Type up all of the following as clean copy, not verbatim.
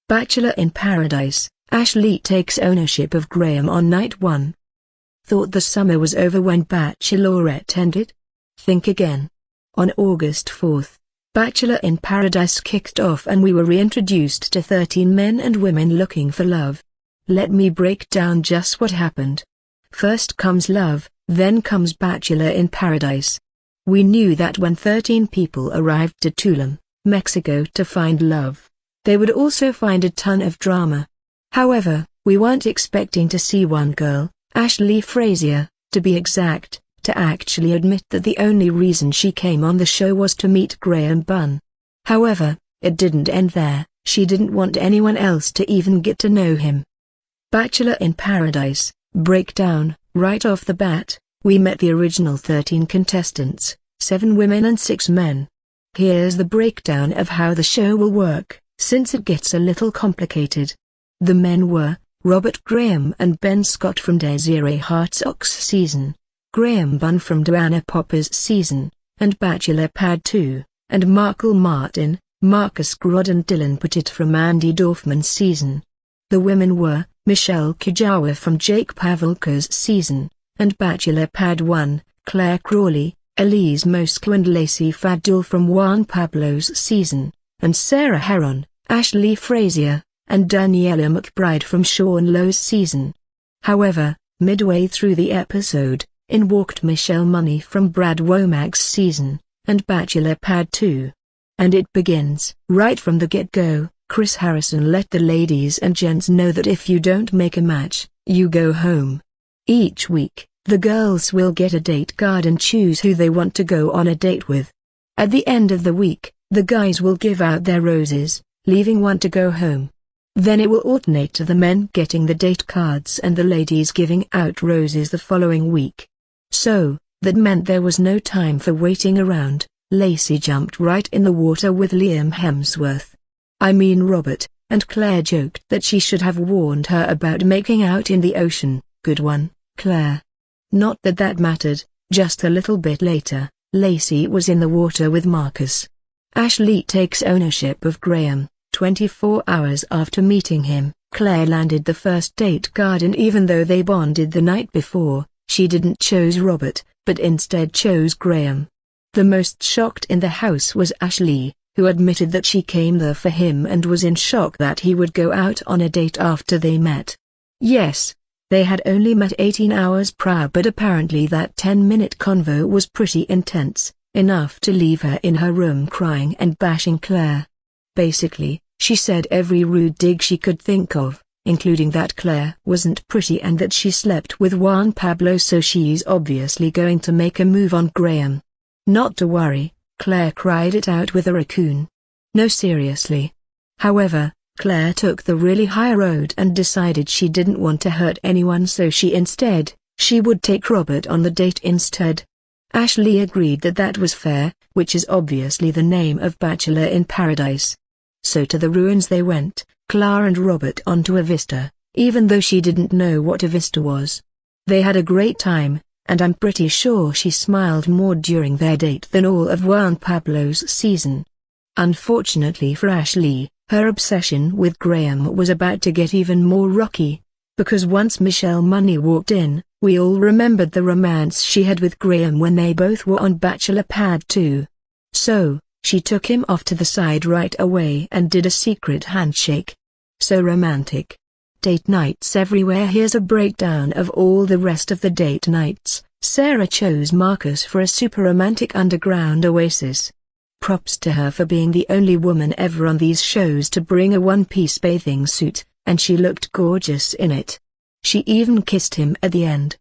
Bachelor in Paradise, AshLee takes ownership of Graham on night 1. Thought the summer was over when Bachelorette ended? Think again. On August 4th, Bachelor in Paradise kicked off and we were reintroduced to 13 men and women looking for love. Let me break down just what happened. First comes love, then comes Bachelor in Paradise. We knew that when 13 people arrived to Tulum, Mexico to find love, they would also find a ton of drama. However, we weren't expecting to see one girl, AshLee Frazier, to be exact, to actually admit that the only reason she came on the show was to meet Graham Bunn. However, it didn't end there. She didn't want anyone else to even get to know him. Bachelor in Paradise, breakdown. Right off the bat, we met the original 13 contestants, 7 women and 6 men. Here's the breakdown of how the show will work, since it gets a little complicated. The men were Robert Graham and Ben Scott from Desiree Hartsock's season, Graham Bunn from Duana Popper's season, and Bachelor Pad 2, and Markle Martin, Marcus Grod and Dylan Petit from Andy Dorfman's season. The women were Michelle Kujawa from Jake Pavelka's season, and Bachelor Pad 1, Claire Crawley, Elise Mosco and Lacey Fadul from Juan Pablo's season, and Sarah Heron, AshLee Frazier, and Daniela McBride from Sean Lowe's season. However, midway through the episode, in walked Michelle Money from Brad Womack's season, and Bachelor Pad 2. And it begins. Right from the get-go, Chris Harrison let the ladies and gents know that if you don't make a match, you go home. Each week, the girls will get a date card and choose who they want to go on a date with. At the end of the week, the guys will give out their roses, leaving one to go home. Then it will alternate to the men getting the date cards and the ladies giving out roses the following week. So, that meant there was no time for waiting around. Lacey jumped right in the water with Liam Hemsworth. I mean Robert, and Claire joked that she should have warned her about making out in the ocean. Good one, Claire. Not that that mattered. Just a little bit later, Lacey was in the water with Marcus. AshLee takes ownership of Graham. 24 hours after meeting him, Claire landed the first date card, and even though they bonded the night before, she didn't choose Robert, but instead chose Graham. The most shocked in the house was AshLee, who admitted that she came there for him and was in shock that he would go out on a date after they met. Yes, they had only met 18 hours prior, but apparently that 10-minute convo was pretty intense, enough to leave her in her room crying and bashing Claire. Basically, she said every rude dig she could think of, including that Claire wasn't pretty and that she slept with Juan Pablo, so she's obviously going to make a move on Graham. Not to worry, Claire cried it out with a raccoon. No, seriously. However, Claire took the really high road and decided she didn't want to hurt anyone, so she would take Robert on the date instead. AshLee agreed that that was fair, which is obviously the name of Bachelor in Paradise. So to the ruins they went, Claire and Robert onto a vista, even though she didn't know what a vista was. They had a great time, and I'm pretty sure she smiled more during their date than all of Juan Pablo's season. Unfortunately for AshLee, her obsession with Graham was about to get even more rocky, because once Michelle Money walked in, we all remembered the romance she had with Graham when they both were on Bachelor Pad 2. So, she took him off to the side right away and did a secret handshake. So romantic. Date nights everywhere. Here's a breakdown of all the rest of the date nights. Sarah chose Marcus for a super romantic underground oasis. Props to her for being the only woman ever on these shows to bring a one-piece bathing suit, and she looked gorgeous in it. She even kissed him at the end.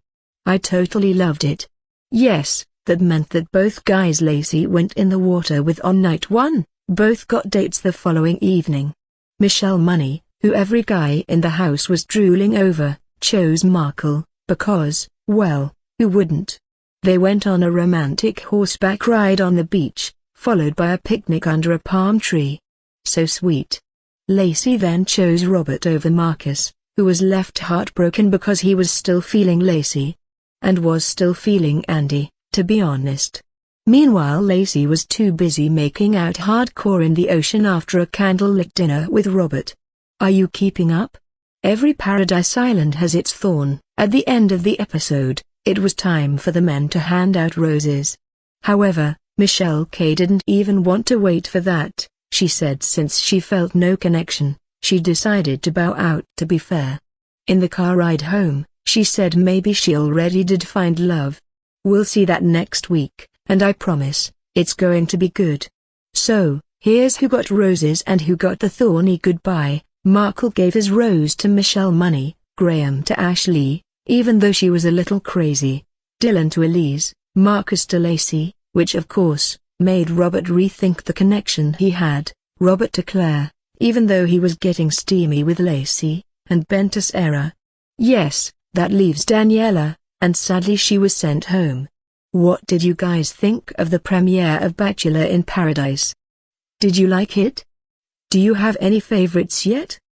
I totally loved it. Yes, that meant that both guys Lacey went in the water with on night 1, both got dates the following evening. Michelle Money, who every guy in the house was drooling over, chose Markle, because, well, who wouldn't? They went on a romantic horseback ride on the beach, followed by a picnic under a palm tree. So sweet. Lacey then chose Robert over Marcus, who was left heartbroken because he was still feeling Lacey. And was still feeling Andy, to be honest. Meanwhile, Lacey was too busy making out hardcore in the ocean after a candlelit dinner with Robert. Are you keeping up? Every paradise island has its thorn. At the end of the episode, it was time for the men to hand out roses. However, Michelle K didn't even want to wait for that. She said since she felt no connection, she decided to bow out. To be fair, in the car ride home, she said maybe she already did find love. We'll see that next week, and I promise, it's going to be good. So, here's who got roses and who got the thorny goodbye. Markle gave his rose to Michelle Money, Graham to AshLee, even though she was a little crazy, Dylan to Elise, Marcus to Lacey, which of course, made Robert rethink the connection he had, Robert to Claire, even though he was getting steamy with Lacey, and Ben to Sarah. Yes, that leaves Daniela, and sadly she was sent home. What did you guys think of the premiere of Bachelor in Paradise? Did you like it? Do you have any favorites yet?